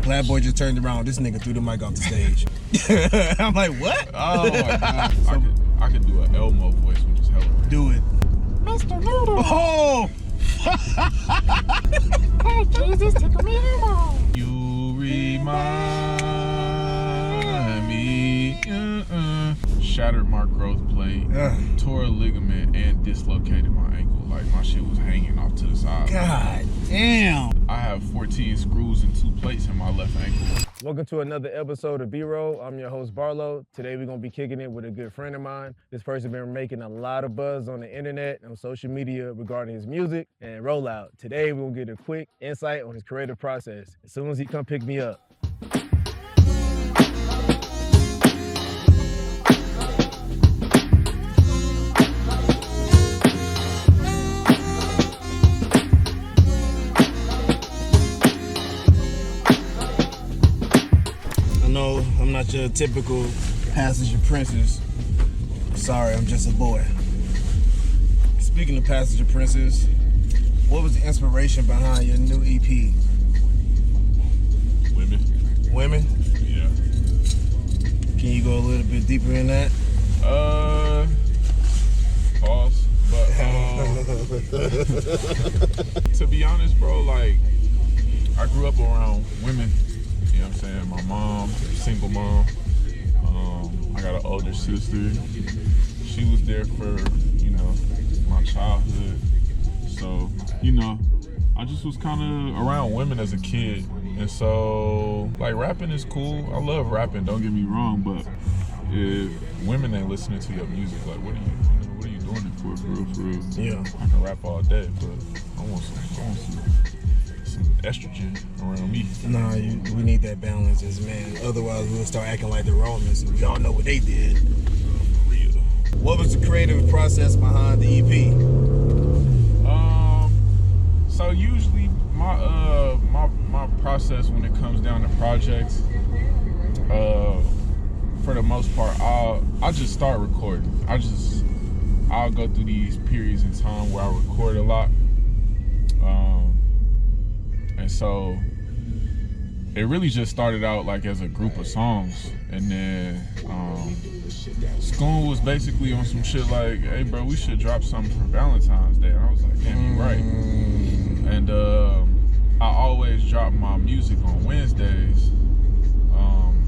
Glad Boy just turned around. This nigga threw the mic off the stage. I'm like, what? Oh my God. I could do an Elmo voice, which is hella rare. Do it. Mr. Noodle. Oh! Hey, Jesus, tickle me Elmo. You remind me. Shattered my growth plate, tore a ligament, and dislocated my ankle. Like, my shit was hanging off to the side. God damn. I have 14 screws and 2 plates in my left ankle. Welcome to another episode of B-Roll. I'm your host, Barlow. Today we're going to be kicking it with a good friend of mine. This person been making a lot of buzz on the internet and on social media regarding his music and rollout. Today we're going to get a quick insight on his creative process as soon as he come pick me up. No, I'm not your typical passenger princess. Sorry, I'm just a boy. Speaking of passenger princess, what was the inspiration behind your new EP? Women. Women? Yeah. Can you go a little bit deeper in that? Pause. But, to be honest, bro, like, I grew up around women. You know what I'm saying? My mom, single mom. I got an older sister. She was there for, my childhood. So, I just was kind of around women as a kid. And so, like, rapping is cool. I love rapping, don't get me wrong. But if women ain't listening to your music, like, what are you doing it for real? Yeah. I can rap all day, but I want some estrogen around me. Nah, we need that balance as men. Otherwise, we'll start acting like the Romans. We all know what they did. For real. What was the creative process behind the EP? So usually my process when it comes down to projects, for the most part, I'll just start recording. I'll go through these periods in time where I record a lot. And so it really just started out like as a group of songs. And then school was basically on some shit like, hey bro, we should drop something for Valentine's Day. And I was like, damn, you right. And I always drop my music on Wednesdays,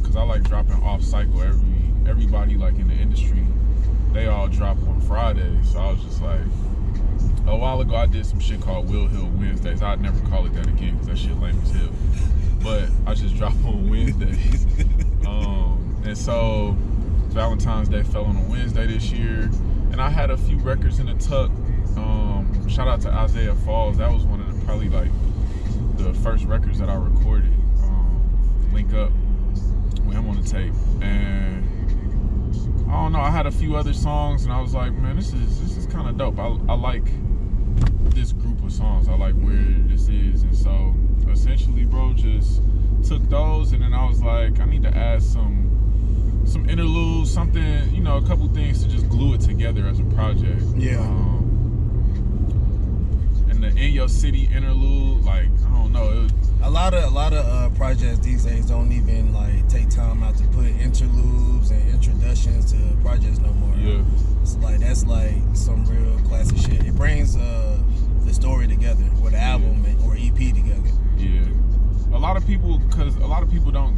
cause I like dropping off cycle. Everybody like in the industry, they all drop on Fridays. So I was just like, a while ago, I did some shit called Will Hill Wednesdays. I'd never call it that again because that shit lame as hell. But I just drop on Wednesdays. And so Valentine's Day fell on a Wednesday this year. And I had a few records in the tuck. Shout out to Isaiah Falls. That was one of probably like the first records that I recorded. Link Up with him on the tape. And I don't know, I had a few other songs and I was like, man, this is kind of dope. I like this group of songs. I like where this is. And so essentially, bro, just took those and then I was like, I need to add some interludes, something, a couple things to just glue it together as a project. Yeah. And the In Your City interlude, like, I don't know. It was, a lot of projects these days don't even like take time out to put interludes and introductions to projects no more. Yeah. It's like that's like some real classic shit. It brings the story together, or the album or EP together. Yeah. A lot of people don't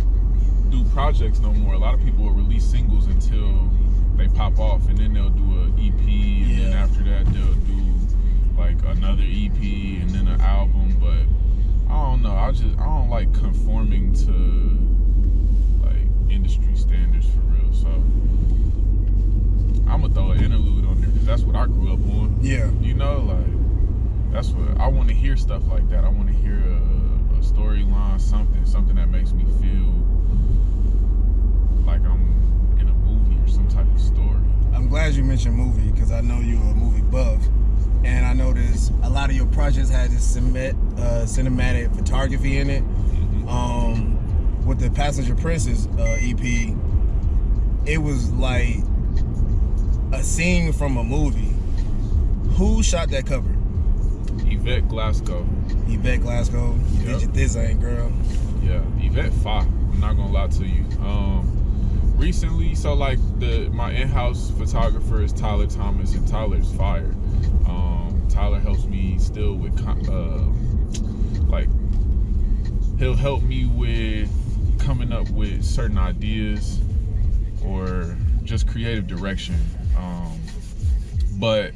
do projects no more. A lot of people will release singles until they pop off, and then they'll do an EP, and then after that they'll do like another EP and then an album. But I don't know. I don't like conforming to like industry standards for real. So I'm gonna throw an interlude on there because that's what I grew up on. Yeah. Like that's what I want to hear, stuff like that. I want to hear a storyline, something that makes me feel like I'm in a movie or some type of story. I'm glad you mentioned movie because I know you're a movie buff. And I noticed a lot of your projects had this cinematic photography in it. Mm-hmm. With the Passenger Princess EP, it was like a scene from a movie. Who shot that cover? Yvette Glasgow. Yvette Glasgow. You did your thing, girl. Yeah, Yvette not gonna lie to you. Recently, so like my in-house photographer is Tyler Thomas, and Tyler's fire. Tyler helps me still with like he'll help me with coming up with certain ideas or just creative direction. But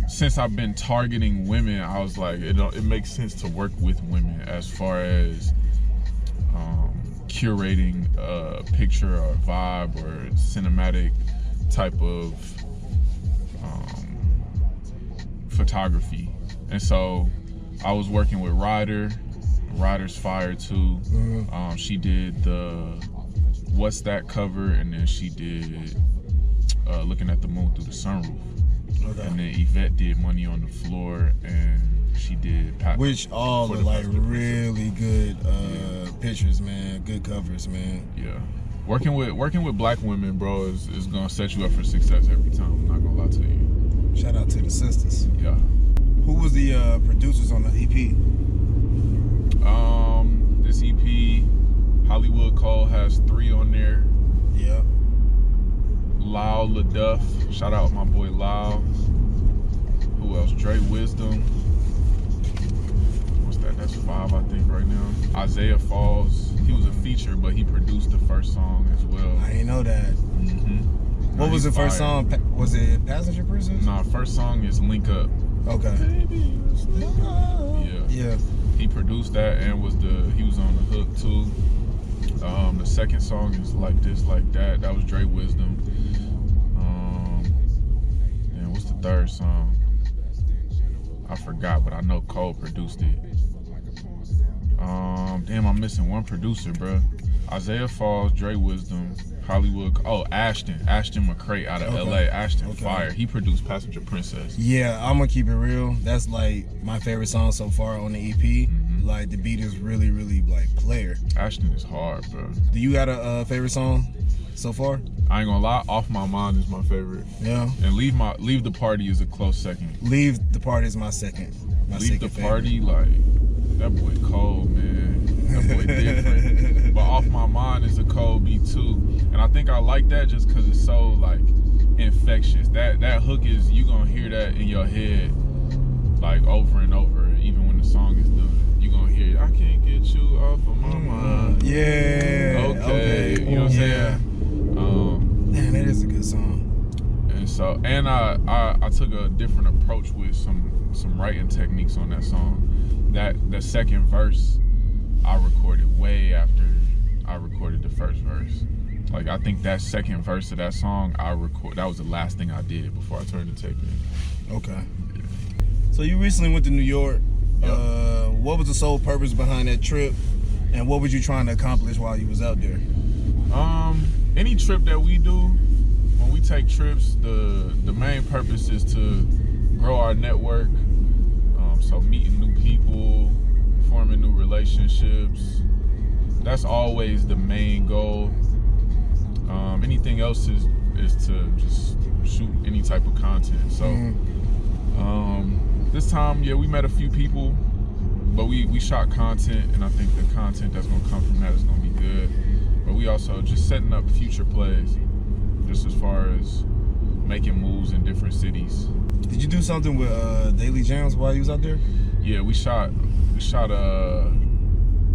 since I've been targeting women, I was like, it makes sense to work with women as far as curating a picture or a vibe or cinematic type of photography. And so I was working with Ryder's fire too. Mm-hmm. She did the What's That cover, and then she did Looking at the Moon Through the Sunroof. Okay. And then Yvette did Money on the Floor, and she did which all are like really good pictures, man. Good covers, man. Yeah. Working with black women, bro, is gonna set you up for success every time. I'm not gonna lie to you. Shout out to the sisters. Yeah. Who was the producers on the EP? This EP, Hollywood Cole has 3 on there. Yeah. Lyle LaDuff, shout out my boy Lyle. Who else? Dre Wisdom. What's that? That's 5, I think, right now. Isaiah Falls. He was a feature, but he produced the first song as well. I didn't know that. Mm-hmm. What was the first song? Was it Passenger Princess? Nah, first song is Link Up. Okay. Baby, yeah. He produced that and he was on the hook too. The second song is Like This, Like That. That was Dre Wisdom. And what's the third song? I forgot, but I know Cole produced it. Damn, I'm missing one producer, bro. Isaiah Falls, Dre Wisdom, Hollywood. Oh, Ashton McCray out of LA. Ashton Fire. He produced Passenger Princess. Yeah, I'm gonna keep it real. That's like my favorite song so far on the EP. Mm-hmm. Like the beat is really, really like player. Ashton is hard, bro. Do you got a favorite song so far? I ain't gonna lie, Off My Mind is my favorite. Yeah. And Leave the Party is a close second. Leave the Party is my second. Leave the Party, like that boy cold, man. That boy different. But Off My Mind is a cold beat too. And I think I like that just cause it's so like infectious. That hook is, you gonna hear that in your head like over and over, even when the song is done. You gonna hear it, I can't get you off of my mind. Yeah. Okay. You know what I'm saying? Man, that is a good song. And so, and I took a different approach with some writing techniques on that song. The second verse I recorded way after I recorded the first verse. Like I think that second verse of that song that was the last thing I did before I turned the tape in. Okay. Yeah. So you recently went to New York. Yep. What was the sole purpose behind that trip, and what were you trying to accomplish while you was out there? Any trip that we do, when we take trips, the main purpose is to grow our network. So meeting new people, forming new relationships. That's always the main goal. Anything else is to just shoot any type of content. So this time, yeah, we met a few people, but we shot content, and I think the content that's gonna come from that is gonna be good. But we also just setting up future plays, just as far as making moves in different cities. Did you do something with Daily Jams while you was out there? Yeah, we shot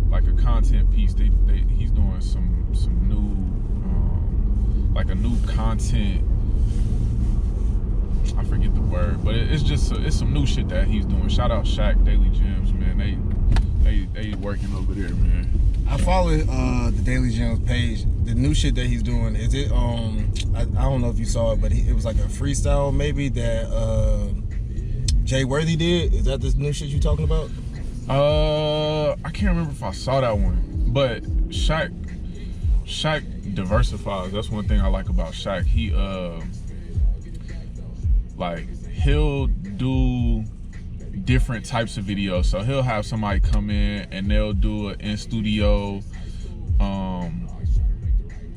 like a content piece. He's doing some new like a new content. I forget the word, but it's some new shit that he's doing. Shout out Shaq, Daily Gems, man. They working over there, man. I follow the Daily Gems page. The new shit that he's doing, is it I don't know if you saw it, but it was like a freestyle maybe that Jay Worthy did. Is that this new shit you talking about? I can't remember if I saw that one, but Shaq diversifies. That's one thing I like about Shaq. He like he'll do different types of videos. So he'll have somebody come in and they'll do an in studio,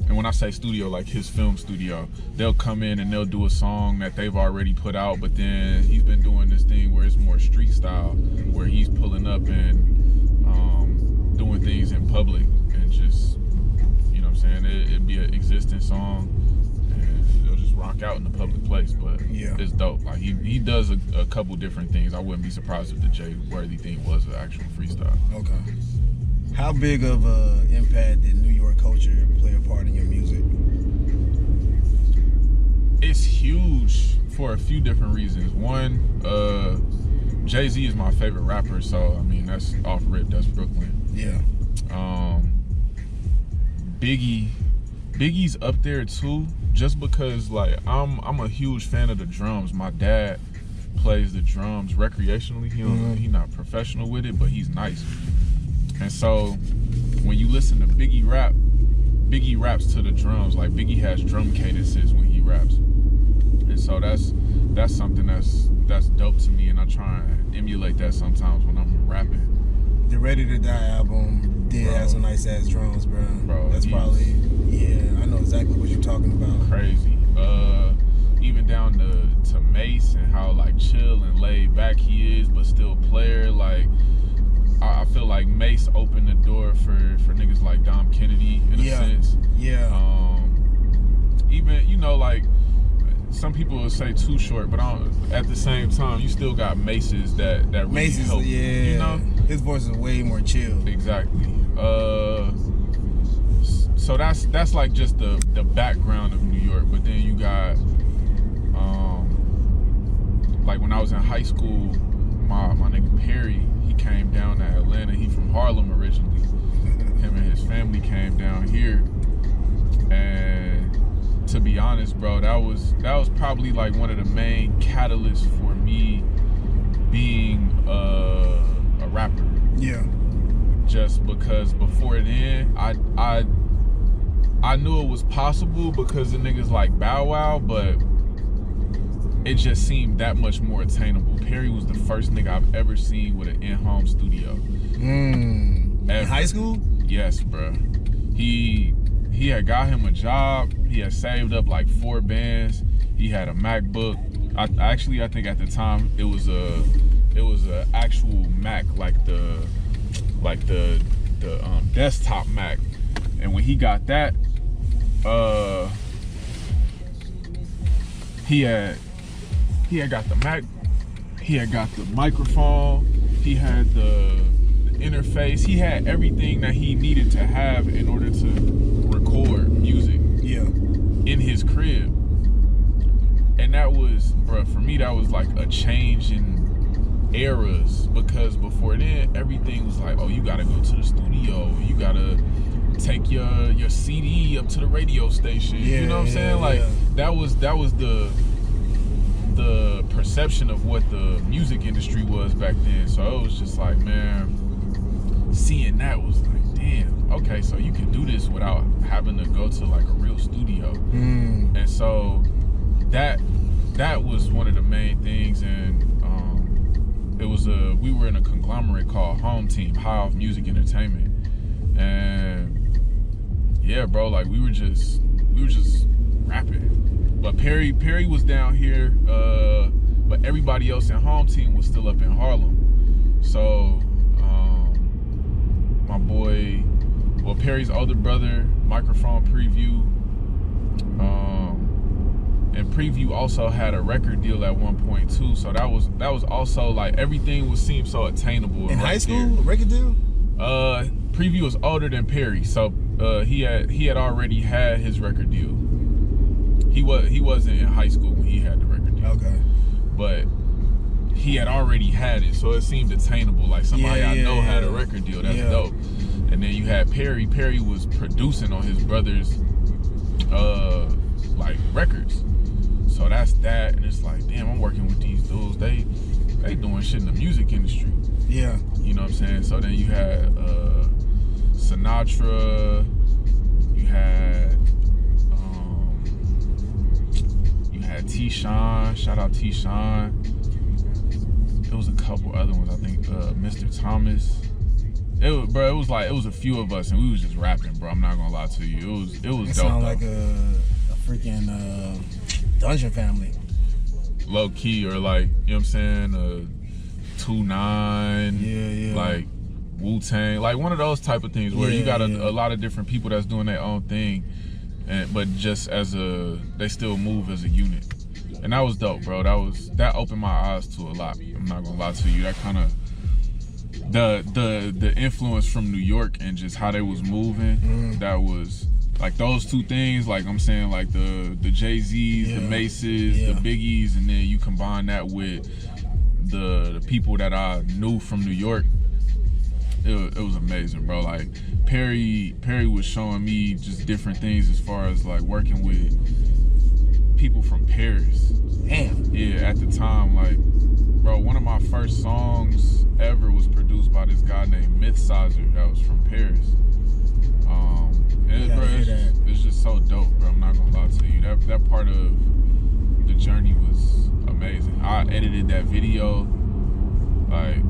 and when I say studio, like his film studio, they'll come in and they'll do a song that they've already put out, but then he's been doing this thing where it's more street style, where he's pulling up and doing things in public saying? It'd be an existing song, and it'll just rock out in the public place. But Yeah. it's dope. Like he does a couple different things. I wouldn't be surprised if the Jay Worthy thing was an actual freestyle. Okay. How big of an impact did New York culture play a part in your music? It's huge for a few different reasons. One, Jay-Z is my favorite rapper, so I mean that's off rip, that's Brooklyn. Yeah. Biggie's up there too, just because like I'm a huge fan of the drums. My dad plays the drums recreationally. He's not professional with it, but he's nice. And so when you listen to Biggie raps to the drums. Like Biggie has drum cadences when he raps. And so that's something that's dope to me, and I try and emulate that sometimes when I'm rapping. The Ready to Die album did have some nice ass drums, bro. That's probably, I know exactly what you're talking about. Crazy. Even down to Mace and how like chill and laid back he is, but still player. Like I feel like Mace opened the door for niggas like Dom Kennedy in a sense. Yeah. Even like some people would say Too Short, but at the same time you still got Maces that really Mace's, help. You know, his voice is way more chill. Exactly. So that's like just the background of New York. But then you got like when I was in high school, my nigga Perry, he came down to Atlanta. He from Harlem originally. Him and his family came down here, and to be honest, bro, that was probably like one of the main catalysts for me being a rapper. Yeah. Just because before then, I knew it was possible because of niggas like Bow Wow, but it just seemed that much more attainable. Perry was the first nigga I've ever seen with an in-home studio. In high school? Yes, bro. He had got him a job. He had saved up like 4 bands. He had a MacBook. I think at the time it was a actual Mac, like the desktop Mac. And when he got that, he had got the Mac, he had got the microphone, he had the interface, he had everything that he needed to have in order to record music in his crib. And that was, bro, for me that was like a change in eras, because before then everything was like, oh, you gotta go to the studio, you gotta take your CD up to the radio station. You know what I'm saying? Like that was the perception of what the music industry was back then. So it was just like, man, seeing that was like, damn, okay, so you can do this without having to go to like a real studio. And so that was one of the main things. And we were in a conglomerate called Home Team, High Off Music Entertainment. And yeah, bro, like we were just rapping. But Perry was down here, but everybody else in Home Team was still up in Harlem. So my boy, Perry's older brother, Microphone Preview, and Preview also had a record deal at one point too. So that was also like everything seemed so attainable. In high school, a record deal? Preview was older than Perry, so he had already had his record deal. He wasn't in high school when he had the record deal. Okay. But he had already had it, so it seemed attainable. Like somebody I know had a record deal. That's dope. And then you had Perry. Perry was producing on his brother's like records. So that's that, and it's like, damn, I'm working with these dudes. They doing shit in the music industry. Yeah. You know what I'm saying? So then you had Sinatra, you had T-Shine, shout out T-Shine. There was a couple other ones, I think Mr. Thomas. It was a few of us, and we was just rapping, bro. I'm not gonna lie to you. It was dope. Sound like a freaking Dungeon Family. Low key, or like, you know what I'm saying? 2-9. Yeah. Like Wu-Tang, like one of those type of things where you got a lot of different people that's doing their own thing, but just they still move as a unit. And that was dope, bro. That opened my eyes to a lot. I'm not gonna lie to you. That kind of the influence from New York and just how they was moving. That was like those two things. Like I'm saying, like the Jay-Z's, the Maces, the Biggies, and then you combine that with the people that I knew from New York. It was amazing, bro. Like Perry was showing me just different things as far as like working with people from Paris. Damn. Yeah, at the time, like, bro, one of my first songs ever was produced by this guy named Mythsizer that was from Paris. And it's just so dope, bro. I'm not gonna lie to you. That part of the journey was amazing. I edited that video. Like,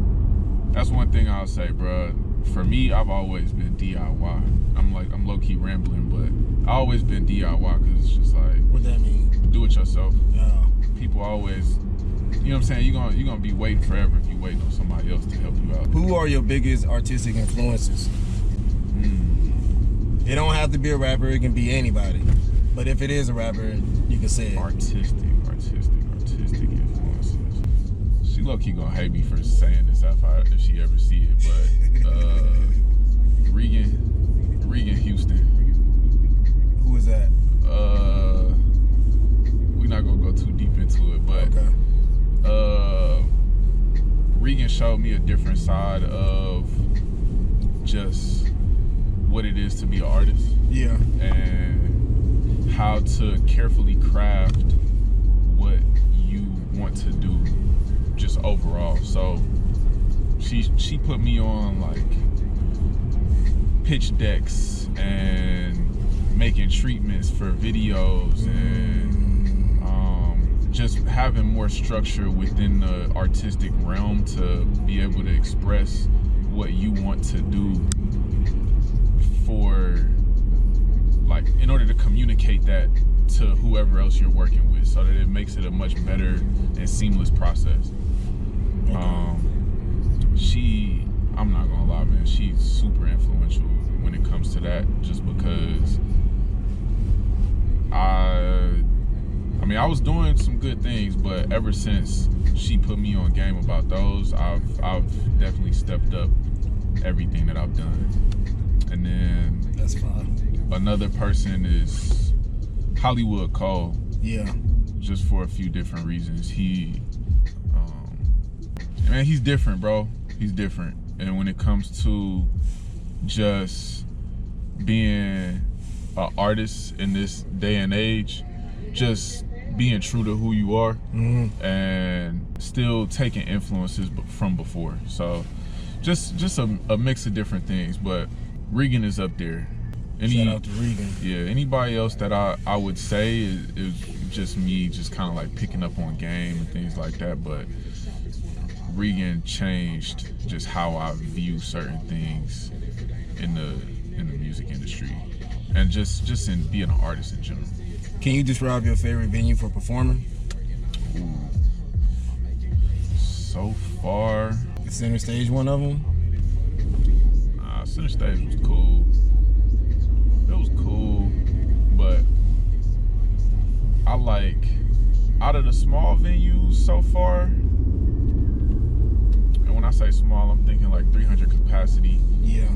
that's one thing I'll say, bro. For me, I've always been DIY. I'm low-key rambling, but I've always been DIY because it's just like, what that mean? Do it yourself. Yeah. People always, you know what I'm saying? You're gonna be waiting forever if you waiting on somebody else to help you out. Who are your biggest artistic influences? It don't have to be a rapper. It can be anybody. But if it is a rapper, you can say it. Artistic influences. She low-key gonna hate me for saying this if she ever see it, but Regan Houston. Who is that? We're not gonna go too deep into it, but Regan showed me a different side of just what it is to be an artist. Yeah. And how to carefully craft what you want to do just overall. So she put me on like pitch decks and making treatments for videos and just having more structure within the artistic realm to be able to express what you want to do for, like, in order to communicate that to whoever else you're working with so that it makes it a much better and seamless process. I'm not gonna lie, man, she's super influential when it comes to that, just because I was doing some good things, but ever since she put me on game about those, I've definitely stepped up everything that I've done. And then that's fine. Another person is Hollywood Cole. Yeah. Just for a few different reasons. He's different, bro. He's different. And when it comes to just being an artist in this day and age, just being true to who you are and still taking influences from before. So just a mix of different things, but Regan is up there. Shout out to Regan. Yeah, anybody else that I would say is just me just kind of like picking up on game and things like that, but Regan changed just how I view certain things in the music industry and just in being an artist in general. Can you describe your favorite venue for performing? Ooh. So far, Is Center Stage one of them? Center Stage was cool. It was cool, but I like, out of the small venues so far, and when I say small, I'm thinking like 300 capacity. Yeah.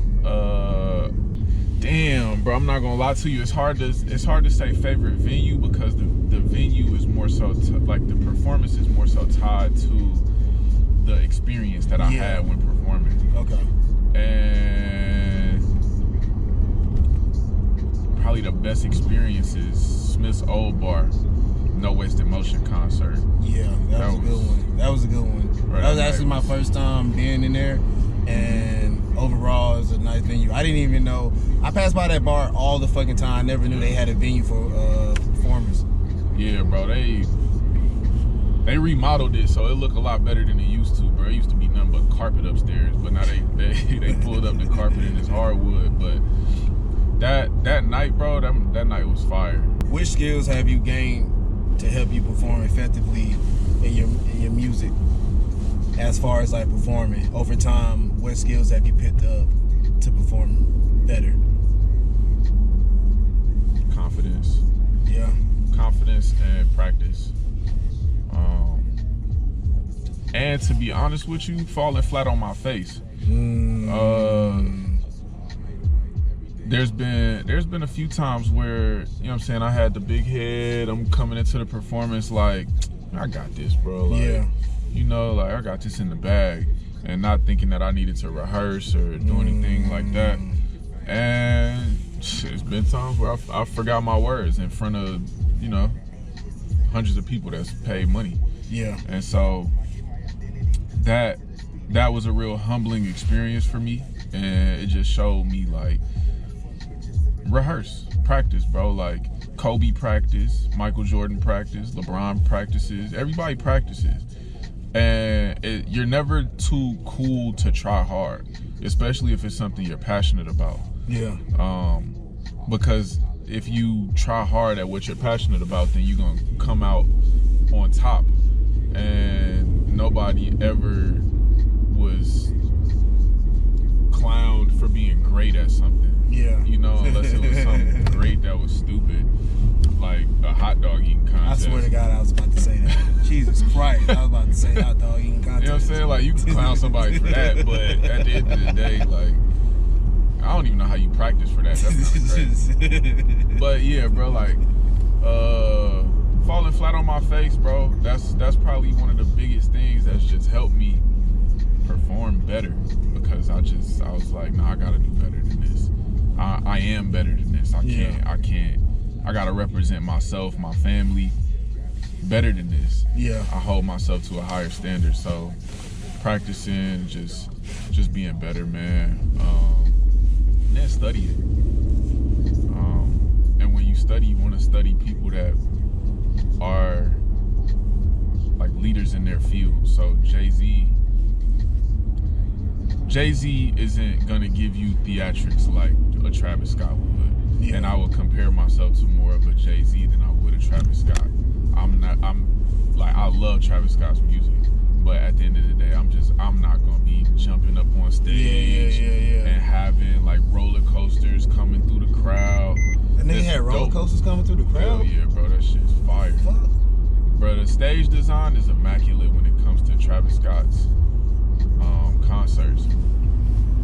Damn, bro, I'm not gonna lie to you. It's hard to say favorite venue because the venue is more so like the performance is more so tied to the experience that I had when performing. Okay. And probably the best experience is Smith's Old Bar, No Wasted Motion concert. Yeah, that was a good one. That was a good one. Right, that was actually my first time being in there, and overall, it was a nice venue. I didn't even know. I passed by that bar all the fucking time. I never knew they had a venue for performers. Yeah, bro, they remodeled it so it looked a lot better than it used to, bro. It used to be nothing but carpet upstairs, but now they pulled up the carpet and it's hardwood. But that night, bro, that night was fire. Which skills have you gained to help you perform effectively in your music? as far as like performing over time? What skills have you picked up to perform better? Confidence. Yeah. Confidence and practice. And to be honest with you, falling flat on my face. There's been a few times where, you know what I'm saying, I had the big head. I'm coming into the performance like, I got this, bro. Like, Yeah. you know, like I got this in the bag, and not thinking that I needed to rehearse or do anything like that. And it's been times where I forgot my words in front of, you know, hundreds of people that's paid money. Yeah. And so that was a real humbling experience for me, and it just showed me like, rehearse, practice, bro. Like Kobe practice, Michael Jordan practice, LeBron practices, everybody practices. And you're never too cool to try hard, especially if it's something you're passionate about. Yeah. Because if you try hard at what you're passionate about, then you're gonna come out on top. And nobody ever was clowned for being great at something. Yeah. You know, unless it was something great that was stupid, like a hot dog eating I contest. swear to God, I was about to say that. Jesus Christ, I was about to say hot dog eating contest. You know what I'm saying? Like, you can clown somebody for that, but at the end of the day, like, I don't even know how you practice for that. That's not crazy. But yeah, bro, like, falling flat on my face, bro, that's probably one of the biggest things that's just helped me perform better, because I was like, nah, I gotta do better than this. I am better than this. I gotta represent myself, my family better than this. Yeah. I hold myself to a higher standard. So practicing, just being better, man. And then studying. And when you study, you want to study people that are like leaders in their field. So Jay-Z isn't gonna give you theatrics like a Travis Scott would. Yeah. And I would compare myself to more of a Jay-Z than I would a Travis Scott. I love Travis Scott's music, but at the end of the day, I'm not gonna be jumping up on stage and having like roller coasters coming through the crowd. And they had roller coasters coming through the crowd? Hell yeah, bro, that shit's fire. Fuck. Bro, the stage design is immaculate when it comes to Travis Scott's concerts.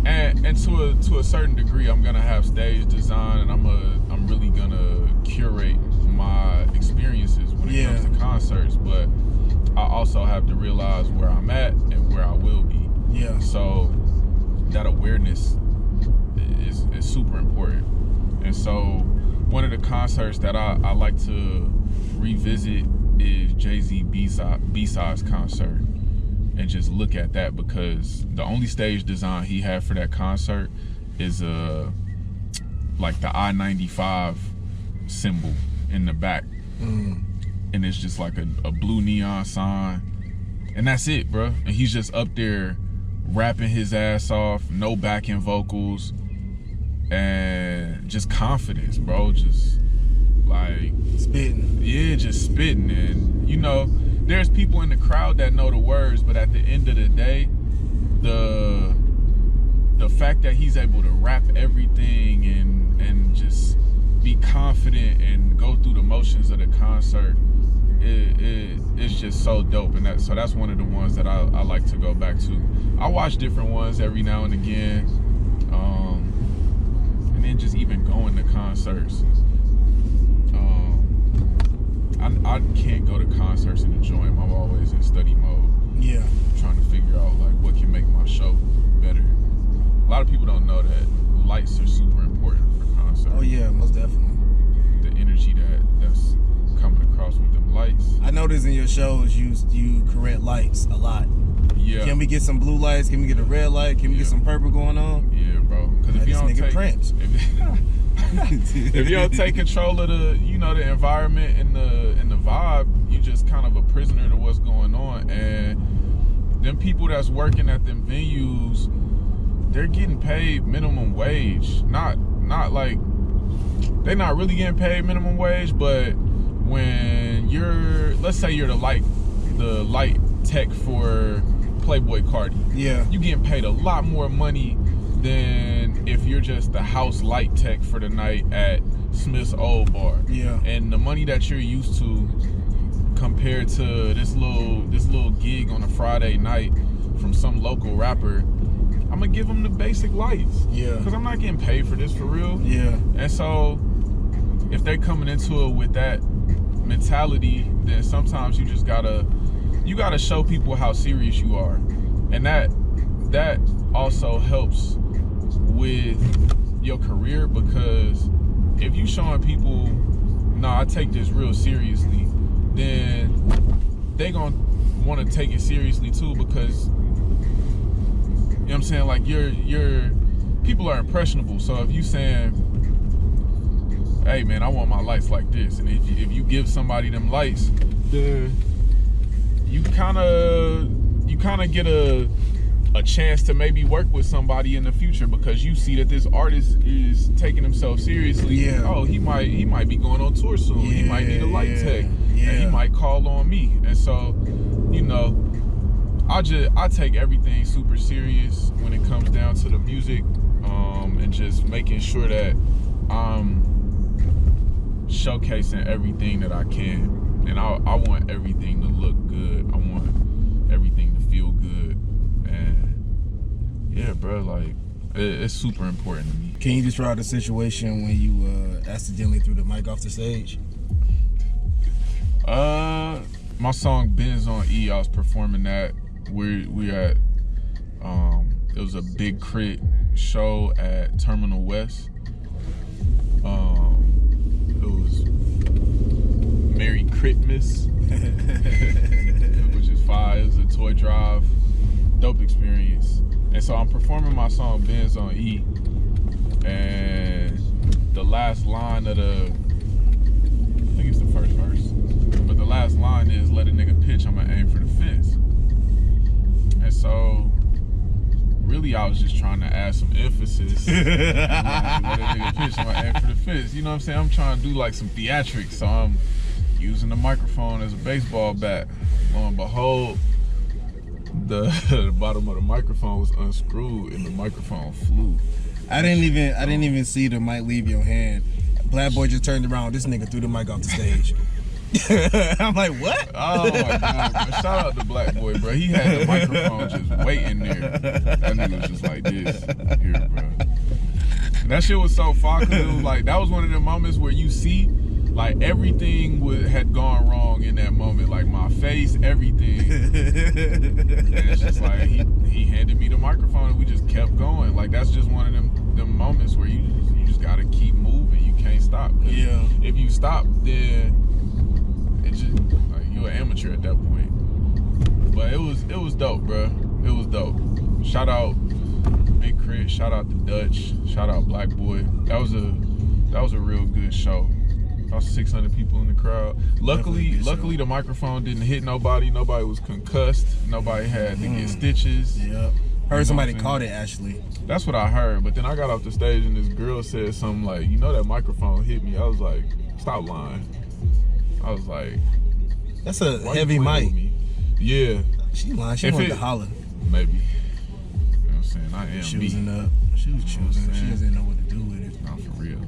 And to a certain degree, I'm gonna have stage design, and I'm really gonna curate my experiences when it comes to concerts. But I also have to realize where I'm at and where I will be. Yeah. So that awareness is super important. And so one of the concerts that I like to revisit is Jay-Z B-Sides concert, and just look at that, because the only stage design he had for that concert is like the I-95 symbol in the back. And it's just like a blue neon sign, and that's it, bro. And he's just up there rapping his ass off, no backing vocals, and just confidence, bro. Just like spitting. Yeah, just spitting. And you know, there's people in the crowd that know the words, but at the end of the day, the fact that he's able to rap everything and just be confident and go through the motions of the concert, it's just so dope. And so that's one of the ones that I like to go back to. I watch different ones every now and again, and then just even going to concerts. I can't go to concerts and enjoy them. I'm always in study mode. Yeah. Trying to figure out like what can make my show better. A lot of people don't know that lights are super important for concerts. Oh yeah, most definitely. The energy that's coming across with them lights. I noticed in your shows you correct lights a lot. Yeah. Can we get some blue lights? Can we get a red light? Can we get some purple going on? Yeah, bro. Because if you don't take Prince. If you don't take control of the environment and the vibe, you just kind of a prisoner to what's going on. And them people that's working at them venues, they're getting paid minimum wage. Not like they're not really getting paid minimum wage, but when let's say you're the light tech for Playboy Cardi. Yeah. You getting paid a lot more money than if you're just the house light tech for the night at Smith's Old Bar. Yeah. And the money that you're used to compared to this little gig on a Friday night from some local rapper, I'm gonna give them the basic lights. Yeah. Because I'm not getting paid for this for real. Yeah. And so if they're coming into it with that mentality, then sometimes you just gotta show people how serious you are. And that also helps with your career, because if you showing people, I take this real seriously, then they gonna want to take it seriously too, because you know what I'm saying, like your people are impressionable. So if you saying, hey man, I want my lights like this, and if you give somebody them lights, then you kind of get a chance to maybe work with somebody in the future, because you see that this artist is taking himself seriously. Yeah. Oh, he might be going on tour soon. Yeah, He might need a light tech. yeah. And he might call on me. And so, I take everything super serious when it comes down to the music, and just making sure that I'm showcasing everything that I can. And I want everything to look good. I want everything to feel good. And yeah, bro, like it's super important to me. Can you describe the situation when you accidentally threw the mic off the stage? My song Benz on E, I was performing that. We at it was a big crit show at Terminal West. It was Merry Christmas, which is fire. It was a toy drive, dope experience. And so I'm performing my song Benz on E, and the last line of I think it's the first verse, but the last line is, let a nigga pitch, I'ma aim for the fence. And so really I was just trying to add some emphasis. Let a nigga pitch, I'ma aim for the fence. You know what I'm saying? I'm trying to do like some theatrics, so I'm using the microphone as a baseball bat. Lo and behold, the bottom of the microphone was unscrewed and the microphone flew. I didn't even see the mic leave your hand. Black boy just turned around. This nigga threw the mic off the stage. I'm like, what? Oh my god, bro. Shout out to Black Boy, bro. He had the microphone just waiting there. That nigga was just like this. Here, bro. And that shit was so far, because it was like, that was one of the moments where you see like everything had gone wrong in that moment. Like my face, everything. And it's just like he handed me the microphone and we just kept going. Like that's just one of them moments where you just gotta keep moving. You can't stop. Yeah. If you stop, then it's just like you're an amateur at that point. But it was dope, bro. It was dope. Shout out Big Crit. Shout out the Dutch. Shout out Black Boy. That was a real good show. About 600 people in the crowd. Luckily the microphone didn't hit nobody. Nobody was concussed. Nobody had to get stitches. Yep. Heard somebody caught it actually. That's what I heard. But then I got off the stage and this girl said something like, that microphone hit me. I was like, stop lying. I was like, that's a heavy mic. Yeah. She lying. She wanted to holler. Maybe. You know what I'm saying? I am choosing up. She was choosing. She doesn't know what to do with it. Not for real.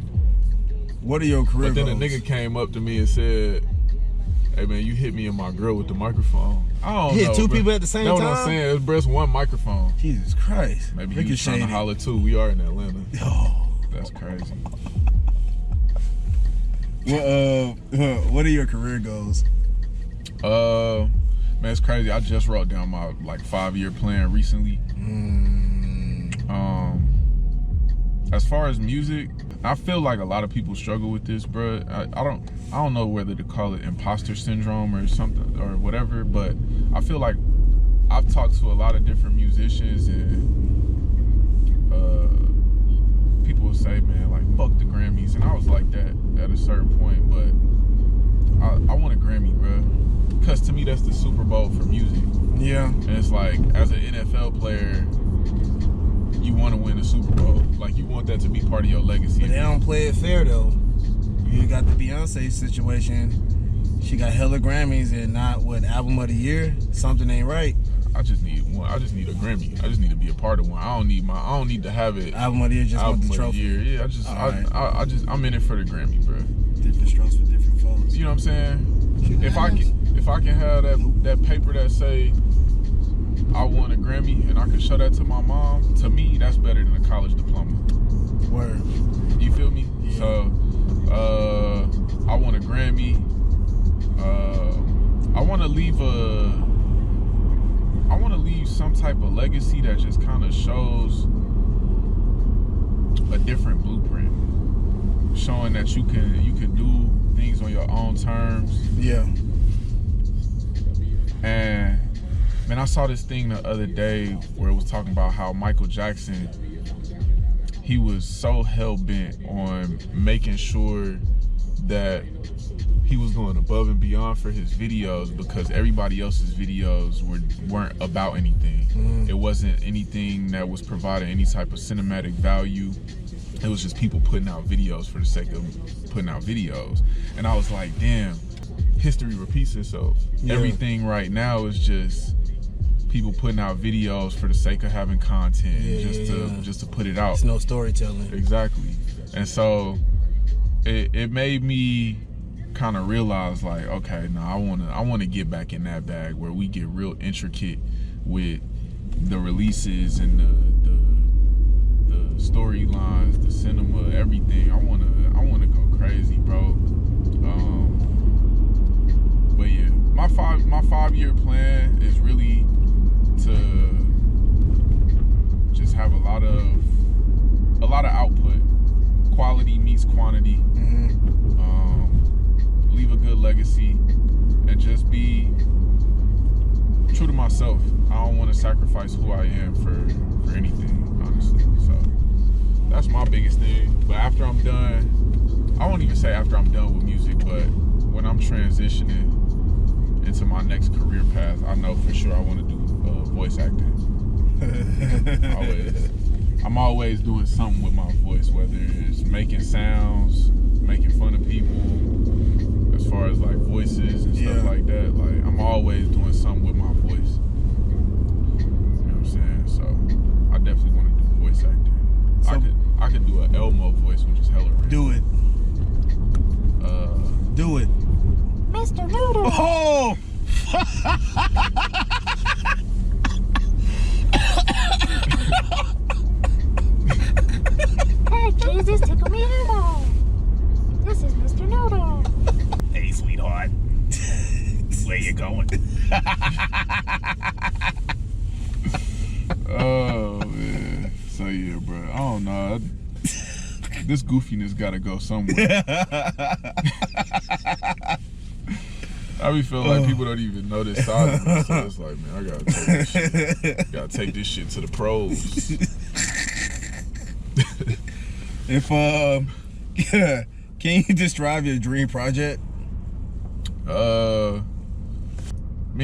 What are your career goals? But then goals? a nigga came up to me and said, hey man, you hit me and my girl with the microphone. I don't know. Hit two people at the same time? That's what I'm saying. It's just one microphone. Jesus Christ. Maybe he was trying to holler too. We are in Atlanta. Oh. That's crazy. What are your career goals? Man, it's crazy. I just wrote down my 5-year plan recently. As far as music, I feel like a lot of people struggle with this, bro. I don't know whether to call it imposter syndrome or something or whatever, but I feel like I've talked to a lot of different musicians, and people will say, man, like, fuck the Grammys, and I was like that at a certain point, but I want a Grammy, bro, because to me that's the Super Bowl for music. Yeah. And it's like, as an NFL player, you want to win the Super Bowl. Like, you want that to be part of your legacy. But they don't play it fair, though. You got the Beyonce situation. She got hella Grammys and not, album of the year? Something ain't right. I just need one. I just need a Grammy. I just need to be a part of one. I don't need to have it. Album of the year, just want the Album of trophy. the year. Yeah, I'm in it for the Grammy, bro. Different strokes for different folks. You know what I'm saying? If I can have that paper that say I won a Grammy and I can show that to my mom, to me that's better than a college diploma. Word. You feel me? Yeah. So I won a Grammy. I want to leave some type of legacy that just kind of shows a different blueprint, showing that you can do things on your own terms. Yeah. And man, I saw this thing the other day where it was talking about how Michael Jackson, he was so hell-bent on making sure that he was going above and beyond for his videos because everybody else's videos weren't about anything. It wasn't anything that was providing any type of cinematic value. It was just people putting out videos for the sake of putting out videos. And I was like, damn, history repeats itself. Yeah. Everything right now is just people putting out videos for the sake of having content, just to put it out. It's no storytelling. Exactly. And so it made me kind of realize, like, okay, I want to get back in that bag where we get real intricate with the releases and the storylines, the cinema, everything. I want to go crazy, bro. But yeah, my 5-year plan is really to just have a lot of output. Quality meets quantity. Leave a good legacy and just be true to myself. I don't want to sacrifice who I am for anything, honestly. So that's my biggest thing. But after I'm done, I won't even say after I'm done with music, but when I'm transitioning into my next career path, I know for sure I want to do voice acting. I'm always doing something with my voice, whether it's making sounds, making fun of people, as far as like voices and stuff like that. Like, I'm always doing something with my voice. You know what I'm saying? So I definitely want to do voice acting. So, I could do an Elmo voice, which is hella rare. Do it. Do it. Mr. Noodle. Oh! Hey, Jesus, tickle me elbow. This is Mr. Noodle. Hey, sweetheart. Where you going? Oh man. So yeah, bro. I don't know. This goofiness gotta go somewhere. I be feeling like people don't even know this side of me, so it's like, man, I gotta take this shit. Gotta take this shit to the pros. If can you describe your dream project? Me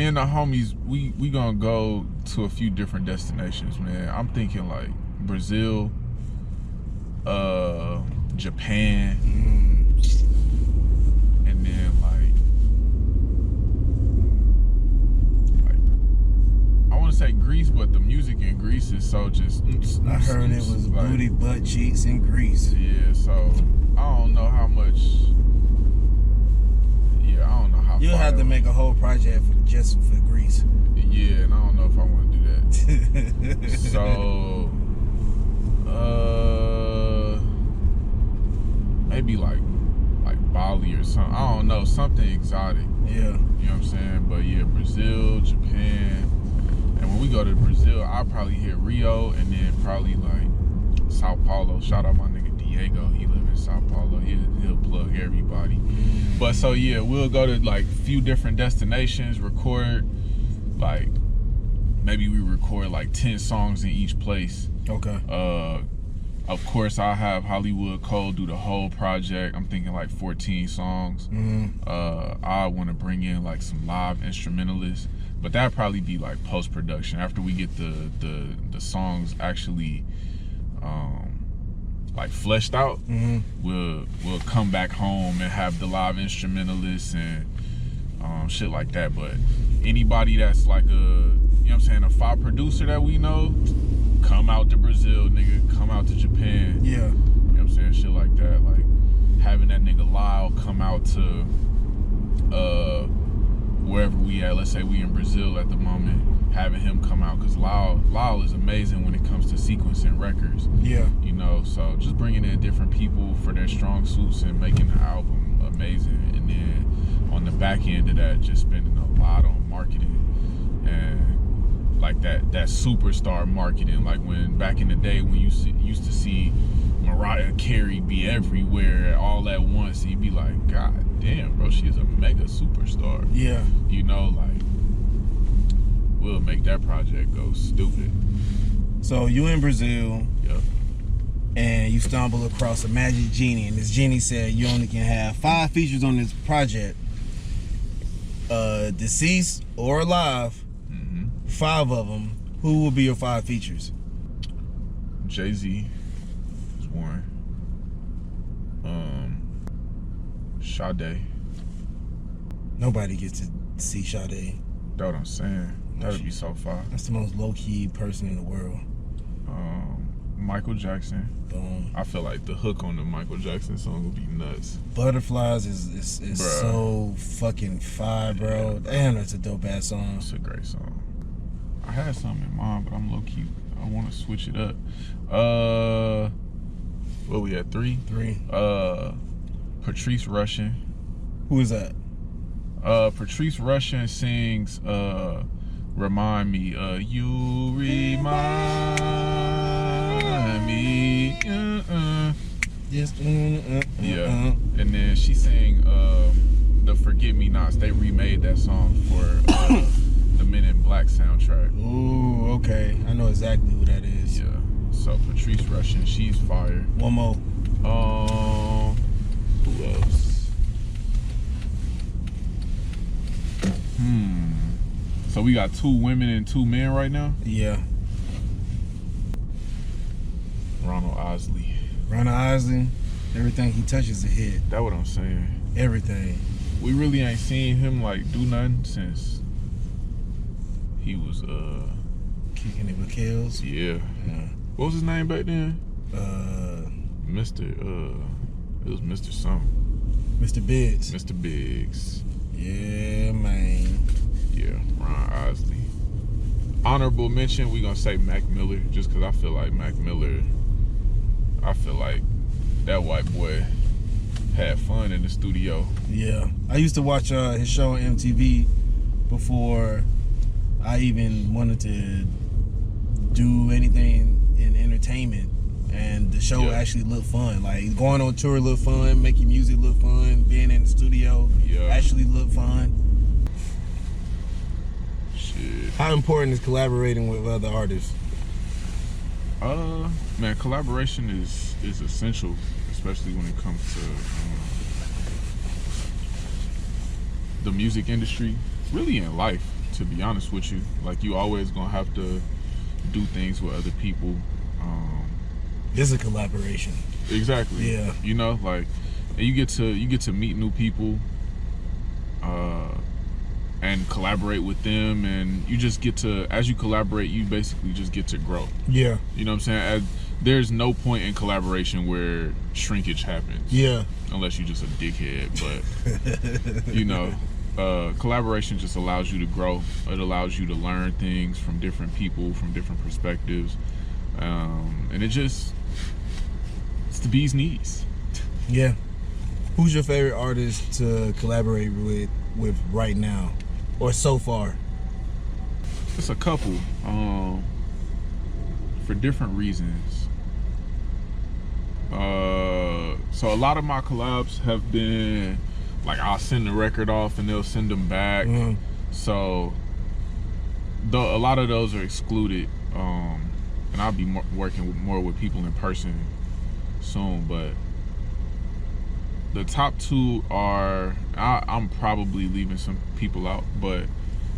and the homies, we gonna go to a few different destinations, man. I'm thinking like Brazil, Japan, and then I want to say Greece, but the music in Greece is so just. I heard it was like, booty, butt cheeks in Greece. Yeah, so I don't know how much. Yeah, I don't know how. You'll have to make a whole project just for Greece. Yeah, and I don't know if I want to do that. So, maybe like Bali or something. I don't know, something exotic. Yeah. You know what I'm saying? But yeah, Brazil, Japan. And when we go to Brazil, I'll probably hit Rio and then probably like Sao Paulo. Shout out my nigga Diego. He live in Sao Paulo. He'll plug everybody. But so yeah, we'll go to like few different destinations, record like maybe we record like 10 songs in each place. Okay. Of course, I'll have Hollywood Cole do the whole project. I'm thinking like 14 songs. I want to bring in like some live instrumentalists, but that'd probably be like post-production after we get the songs actually like fleshed out. We'll come back home and have the live instrumentalists and shit like that. But anybody that's like a 5 producer that we know, come out to Brazil, nigga, come out to Japan. Yeah. You know what I'm saying? Shit like that. Like having that nigga Lyle come out to wherever we at. Let's say we in Brazil at the moment. Having him come out, because Lyle is amazing when it comes to sequencing records. Yeah. You know, so just bringing in different people for their strong suits and making the album amazing. And then on the back end of that, just spending a lot on marketing and like that superstar marketing. Like when back in the day when you used to see Mariah Carey be everywhere all at once, and you'd be like, God damn, bro, she is a mega superstar. Yeah. You know, like, we'll make that project go stupid. So you in Brazil, Yep. and you stumble across a magic genie, and this genie said you only can have 5 features on this project, deceased or alive, 5 of them. Who will be your 5 features? Jay-Z is one. Sade. Nobody gets to see Sade. That's what I'm saying. That'd be so fire. That's the most low-key person in the world. Michael Jackson. Boom. I feel like the hook on the Michael Jackson song would be nuts. Butterflies is so fucking fire, bro. Damn, that's a dope ass song. It's a great song. I had something in mind, but I'm low key. I want to switch it up. What we had 3? 3. Patrice Rushen. Who is that? Patrice Rushen sings Remind Me. You remind me. Yes. Yeah. And then she sang the Forget Me Nots. They remade that song for the Men in Black soundtrack. Ooh, okay. I know exactly who that is. Yeah. So Patrice Rushen, she's fire. One more. Who else? So we got 2 women and 2 men right now? Yeah. Ronald Osley. Ronald Osley, everything he touches a hit. That's what I'm saying. Everything. We really ain't seen him like do nothing since he was Kicking it with Kills. yeah. Yeah. What was his name back then? It was Mr. Something. Mr. Biggs. Mr. Biggs. Yeah, man. Yeah, Ron Osley. Honorable mention, we gonna say Mac Miller, just cause I feel like that white boy had fun in the studio. Yeah. I used to watch his show on MTV before I even wanted to do anything in entertainment. And the show actually looked fun. Like going on tour looked fun, making music look fun, being in the studio actually looked fun. Shit. How important is collaborating with other artists? Man, collaboration is essential, especially when it comes to the music industry, really in life, to be honest with you. Like, you always gonna have to do things with other people. This is a collaboration. Exactly. Yeah. You know, like, and you get to meet new people, and collaborate with them, and you just get to, as you collaborate, you basically just get to grow. Yeah. You know what I'm saying? There's no point in collaboration where shrinkage happens. Yeah. Unless you're just a dickhead, but you know, collaboration just allows you to grow. It allows you to learn things from different people, from different perspectives, and it's the bee's knees. Yeah. Who's your favorite artist to collaborate with right now, or so far? It's a couple, for different reasons. So a lot of my collabs have been like, I'll send the record off and they'll send them back. Mm-hmm. So a lot of those are excluded, and I'll be working more with people in person soon. But the top 2 are, I'm probably leaving some people out, but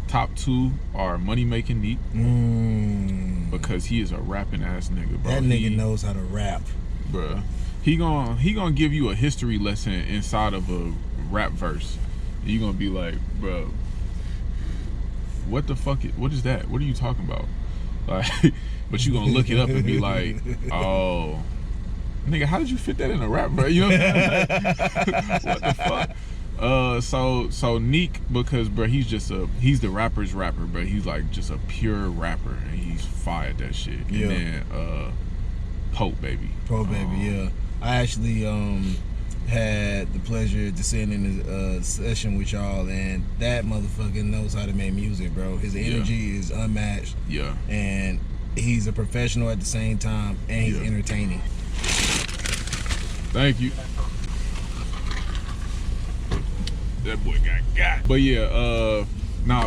top 2 are Money Making Neat, because he is a rapping ass nigga, bro. That nigga knows how to rap, bruh. He gonna give you a history lesson inside of a rap verse. You're gonna be like, bro, what the fuck? What is that? What are you talking about? Like, but you gonna look it up and be like, oh, nigga, how did you fit that in a rap, bro? You know what I'm saying? What the fuck? So Neek, because bro, he's the rapper's rapper, bro. He's like just a pure rapper, and he's fired that shit. Yeah. And then Pope Baby. Yeah. I actually had the pleasure to sit in a session with y'all, and that motherfucker knows how to make music, bro. His energy is unmatched. Yeah. And he's a professional at the same time, and he's entertaining. Thank you. That boy got. But yeah,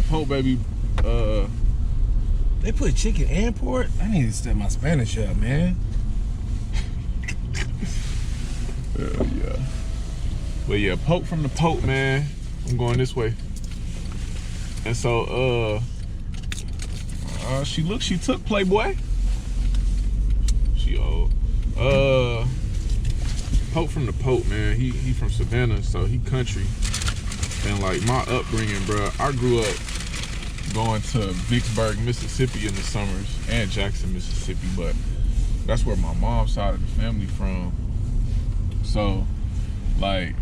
Pope Baby, They put chicken and pork? I need to step my Spanish up, man. yeah. But yeah, Pope from the Pope, man. I'm going this way. And so, she took Playboy. She old. Pope from the Pope, man. He from Savannah, so he country. And like my upbringing, bro, I grew up going to Vicksburg, Mississippi in the summers, and Jackson, Mississippi, but that's where my mom's side of the family from. So, like,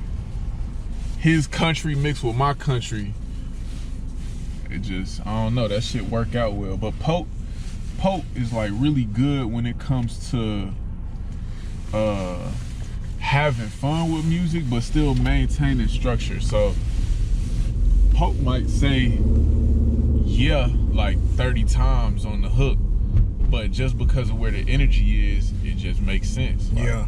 his country mixed with my country, it just, I don't know, that shit work out well. But Pope is like really good when it comes to having fun with music, but still maintaining structure. So Pope might say yeah like 30 times on the hook, but just because of where the energy is, it just makes sense. Like, yeah.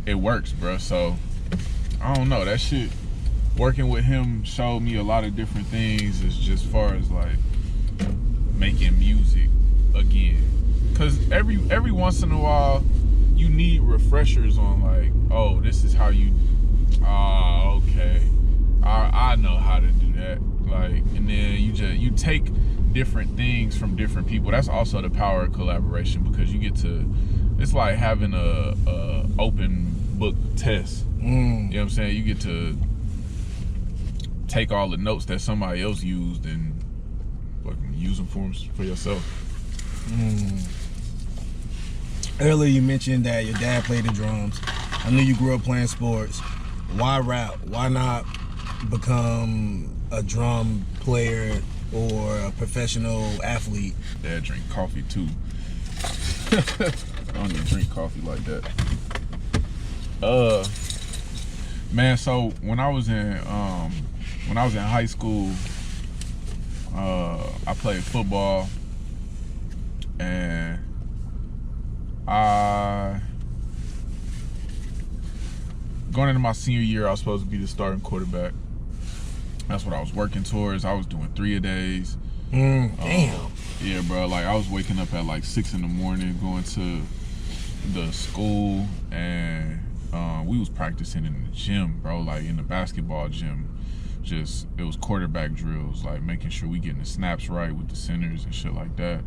It works, bro. So I don't know, that shit, working with him showed me a lot of different things as just far as like making music again. Cause every once in a while you need refreshers on like, oh, this is how you, okay, I know how to do that. Like, and then you take different things from different people. That's also the power of collaboration, because you get to, it's like having a open book test. You know what I'm saying? You get to take all the notes that somebody else used and fucking use them for yourself. Earlier you mentioned that your dad played the drums. I knew you grew up playing sports. Why rap? Why not become a drum player or a professional athlete? Dad drink coffee too. I don't even drink coffee like that. Man, so when I was in high school, I played football, and going into my senior year, I was supposed to be the starting quarterback. That's what I was working towards. I was doing 3-a-days. Damn. Yeah, bro. Like, I was waking up at like 6 in the morning, going to the school, and we was practicing in the gym, bro. Like in the basketball gym. Just, it was quarterback drills, like making sure we getting the snaps right with the centers and shit like that.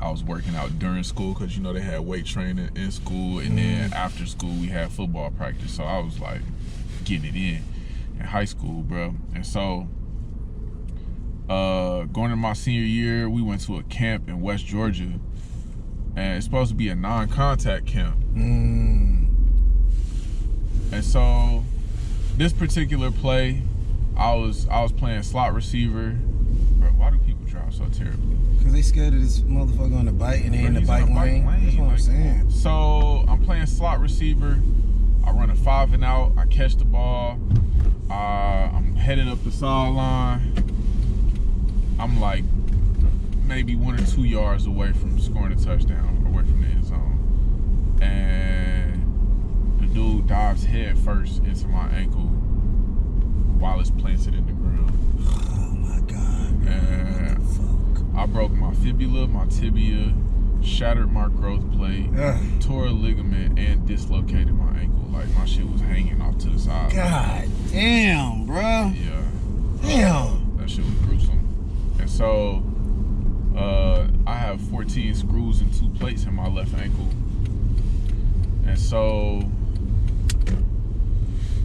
I was working out during school because, you know, they had weight training in school, and then after school we had football practice. So I was like getting it in high school, bro. And so going into my senior year, we went to a camp in West Georgia, and it's supposed to be a non-contact camp. And so this particular play, I was playing slot receiver. Bro, why do people drive so terribly? Because they scared of this motherfucker on the bike, and they in the bike lane. That's what I'm saying. So I'm playing slot receiver. I run a 5 and out. I catch the ball. I'm heading up the sideline. I'm like maybe 1 or 2 yards away from scoring a touchdown, away from the end zone. And the dude dives head first into my ankle while it's planted in the ground. Oh my God. And I broke my fibula, my tibia, shattered my growth plate, tore a ligament, and dislocated my ankle. Like, my shit was hanging off to the side. God damn, bro. Yeah. Damn. That shit was gruesome. And so, I have 14 screws and 2 plates in my left ankle. And so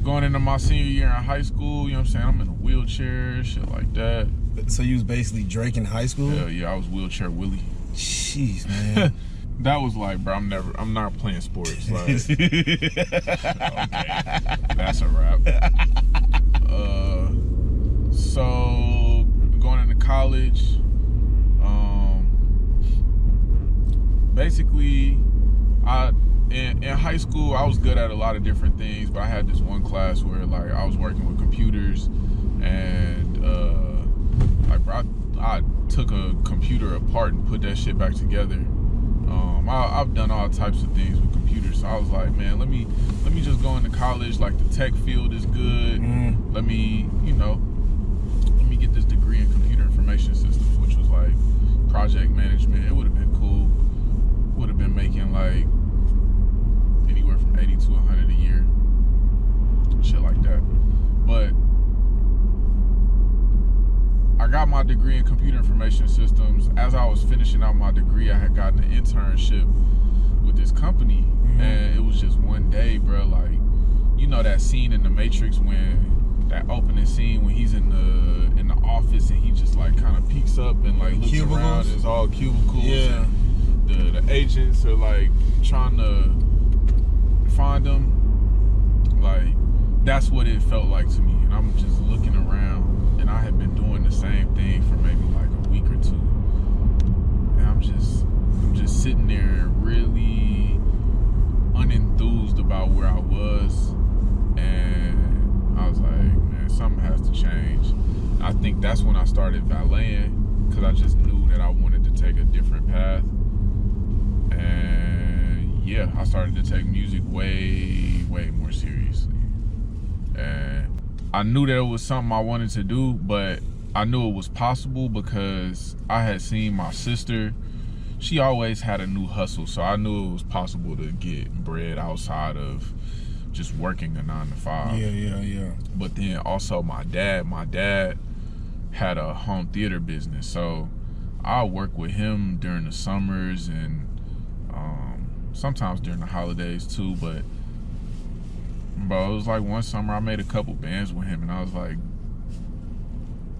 going into my senior year in high school, you know what I'm saying, I'm in a wheelchair, shit like that. So you was basically Drake in high school? Hell yeah, I was wheelchair Willie. Jeez, man. That was like, bro, I'm not playing sports. Like, okay, that's a wrap. So going into college, basically, in high school, I was good at a lot of different things, but I had this one class where like I was working with computers, and like bro, I took a computer apart and put that shit back together. I've done all types of things with computers, so I was like, man, let me just go into college. Like the tech field is good. Let me get this degree in computer information systems, which was like project management. It would have been cool. Would have been making like anywhere from 80 to 100 a year, shit like that. But I got my degree in computer information systems. As I was finishing out my degree, I had gotten an internship with this company, and it was just one day, bro. Like, you know that scene in The Matrix when that opening scene when he's in the office and he just like kind of peeks up and like looks around. And it's all cubicles. Yeah. And the agents are like trying to find him. Like, that's what it felt like to me. And I'm just looking around, and I had been doing the same thing for maybe like a week or two. And I'm just sitting there really unenthused about where I was. And I was like, man, something has to change. I think that's when I started valeting, because I just knew that I wanted to take a different path. And yeah, I started to take music way more seriously. And I knew that it was something I wanted to do, but I knew it was possible because I had seen my sister. She always had a new hustle, so I knew it was possible to get bread outside of just working a 9 to 5. Yeah. But then also my dad had a home theater business, so I work with him during the summers and sometimes during the holidays too. But bro, it was like one summer I made a couple bands with him, and I was like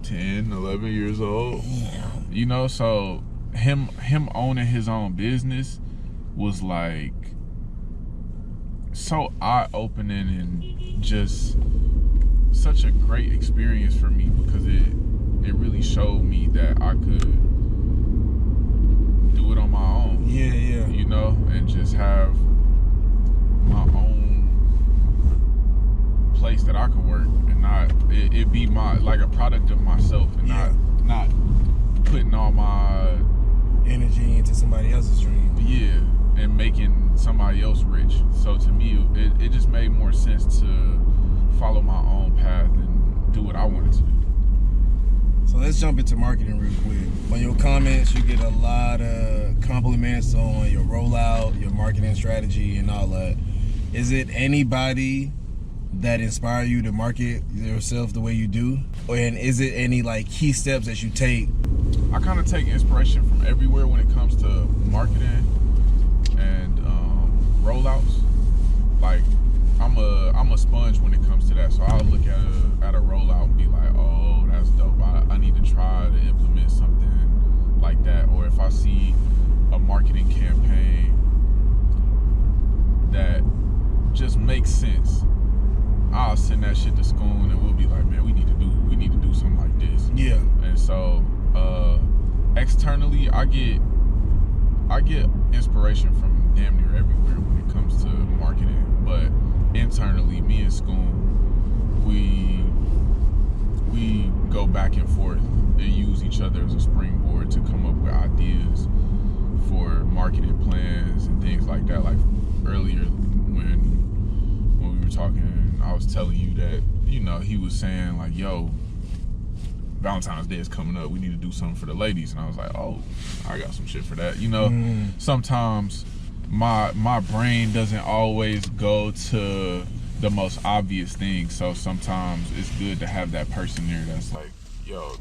10, 11 years old. Yeah. You know, so him owning his own business was like so eye-opening and just such a great experience for me, because it really showed me that I could do it on my own. Yeah. You know, and just have my own place that I could work, and not it be my like a product of myself, and not putting all my energy into somebody else's dream. Yeah, and making somebody else rich. So to me, it just made more sense to follow my own path and do what I wanted to do. So let's jump into marketing real quick. On your comments, you get a lot of compliments on your rollout, your marketing strategy, and all that. Is it anybody that inspire you to market yourself the way you do? And is it any like key steps that you take? I kind of take inspiration from everywhere when it comes to marketing and rollouts. Like I'm a sponge when it comes to that. So I'll look at a rollout and be like, oh, that's dope. I need to try to implement something like that. Or if I see a marketing campaign that just makes sense, I'll send that shit to school, and we'll be like, man, we need to do something like this. Yeah. And so externally, I get inspiration from damn near everywhere when it comes to marketing. But internally, me and Scoon, we go back and forth and use each other as a springboard to come up with ideas for marketing plans and things like that. Like earlier when we were talking, I was telling you that, you know, he was saying like, yo, Valentine's Day is coming up, we need to do something for the ladies. And I was like, oh, I got some shit for that. You know, sometimes my brain doesn't always go to the most obvious thing. So sometimes it's good to have that person there that's like, yo,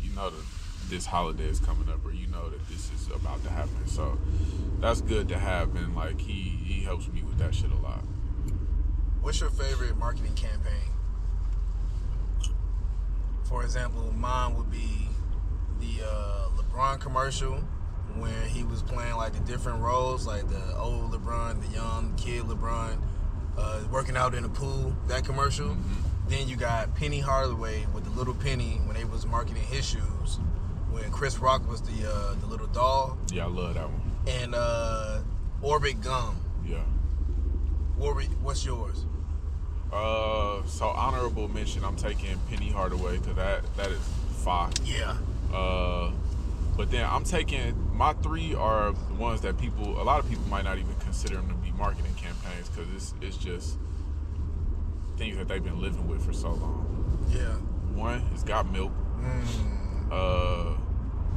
you know that this holiday is coming up, or you know that this is about to happen. So that's good to have. And like he he helps me with that shit a lot. What's your favorite marketing campaign? For example, mine would be the LeBron commercial when he was playing like the different roles, like the old LeBron, the young kid LeBron, working out in the pool. That commercial. Mm-hmm. Then you got Penny Hardaway with the little Penny when they was marketing his shoes. When Chris Rock was the little doll. Yeah, I love that one. And Orbit Gum. Yeah. Orbit, what's yours? So honorable mention, I'm taking Penny Hardaway because that is fire. Yeah. But then I'm taking, my three are the ones that a lot of people might not even consider them to be marketing campaigns because it's just things that they've been living with for so long. Yeah. One is Got Milk.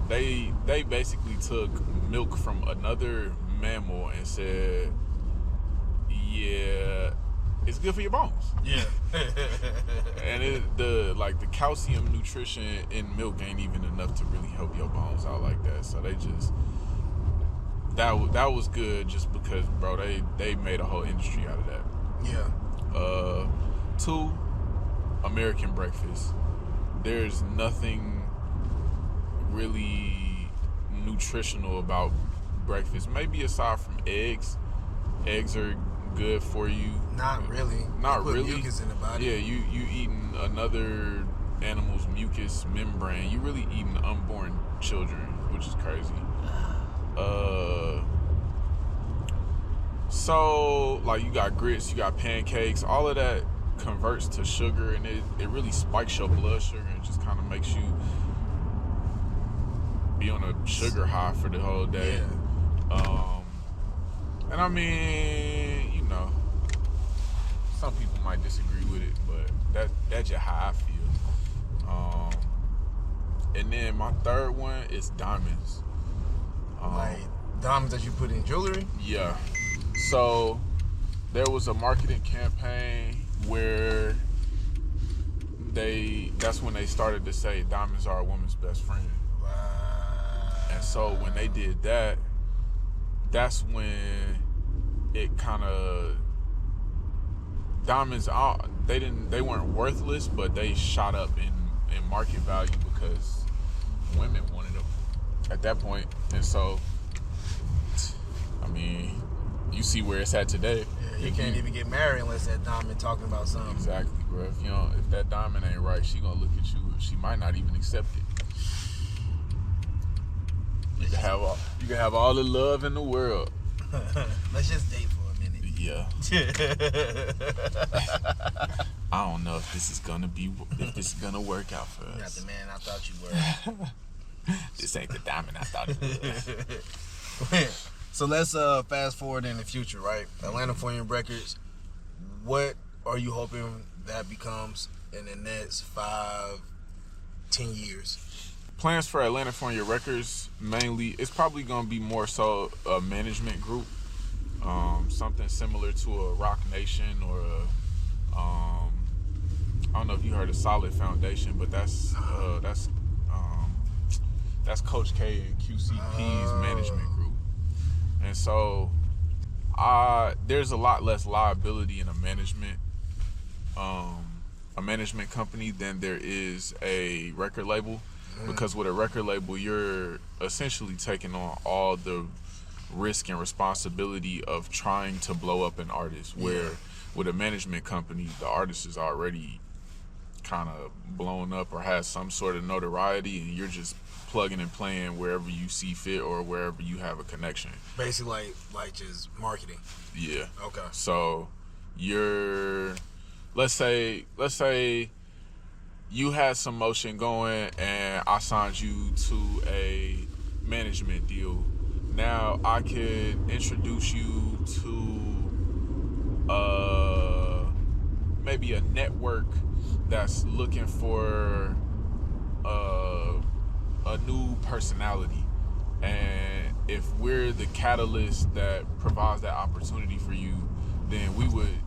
They basically took milk from another mammal and said, yeah, it's good for your bones. Yeah. And the calcium nutrition in milk ain't even enough to really help your bones out like that. So they just that was good just because, bro, they made a whole industry out of that. Yeah. Two, American breakfast. There's nothing really nutritional about breakfast. Maybe aside from eggs. Eggs are good for you. Not really. Not They put really. mucus in the body. Yeah, you eating another animal's mucus membrane. You really eating unborn children, which is crazy. So like you got grits, you got pancakes, all of that converts to sugar, and it really spikes your blood sugar and just kind of makes you be on a sugar high for the whole day. Yeah. And I mean, you know, some people might disagree with it, but that's just how I feel. And then my third one is diamonds. Like diamonds that you put in jewelry? Yeah. So there was a marketing campaign where that's when they started to say diamonds are a woman's best friend. Wow. And so when they did that, that's when it kind of diamonds they weren't worthless, but they shot up in market value because women wanted them at that point. And so I mean, you see where it's at today. Yeah, you can't even get married unless that diamond talking about something. Exactly, bro. If that diamond ain't right, she gonna look at you. She might not even accept it. You can have all the love in the world. Let's just date for a minute. Yeah. I don't know if this is gonna work out for us. Not the man I thought you were. This ain't the diamond I thought it was. So let's fast forward in the future, right? Atlanta Foreign Records. What are you hoping that becomes in the next 5-10 years? Plans for Atlanta Foreign Records, mainly, it's probably going to be more so a management group. Something similar to a Rock Nation or I don't know if you heard of Solid Foundation, but that's Coach K and QCP's management group. And so there's a lot less liability in a management company than there is a record label. Because with a record label, you're essentially taking on all the risk and responsibility of trying to blow up an artist. Where with a management company, the artist is already kind of blown up or has some sort of notoriety, and you're just plugging and playing wherever you see fit or wherever you have a connection. Basically, like just marketing. Yeah. Okay. So let's say you had some motion going and I signed you to a management deal. Now I could introduce you to maybe a network that's looking for a new personality. And if we're the catalyst that provides that opportunity for you, then we would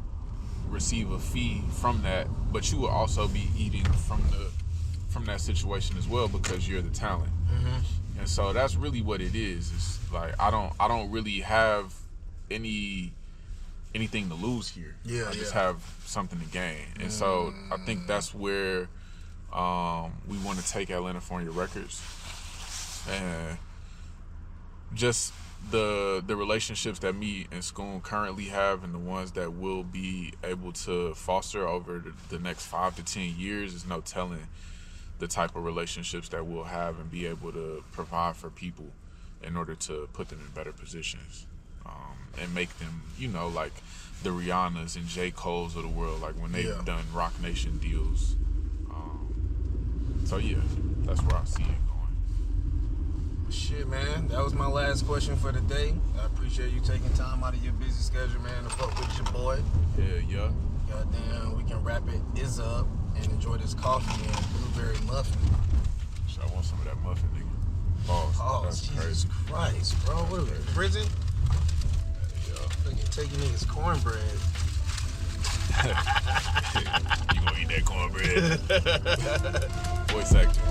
receive a fee from that, but you will also be eating from that situation as well because you're the talent. Mm-hmm. And so that's really what it is. It's like I don't really have any anything to lose here. Yeah, I just yeah. have something to gain. And so I think that's where we want to take Atlantafornia Records. And just the relationships that me and Schoon currently have and the ones that we'll be able to foster over the next 5 to 10 years is no telling the type of relationships that we'll have and be able to provide for people in order to put them in better positions, and make them, you know, like the Rihannas and J. Cole's of the world, like when they've done Rock Nation deals. So yeah, that's where I see it going. Shit, man. That was my last question for the day. I appreciate you taking time out of your busy schedule, man, to fuck with your boy. Yeah. Goddamn, we can wrap it up and enjoy this coffee and blueberry muffin. So I want some of that muffin, nigga. Pause. Oh, That's Jesus crazy. Christ, bro. What are we, in prison? Yeah. Look at taking niggas cornbread. You gonna eat that cornbread? Voice acting.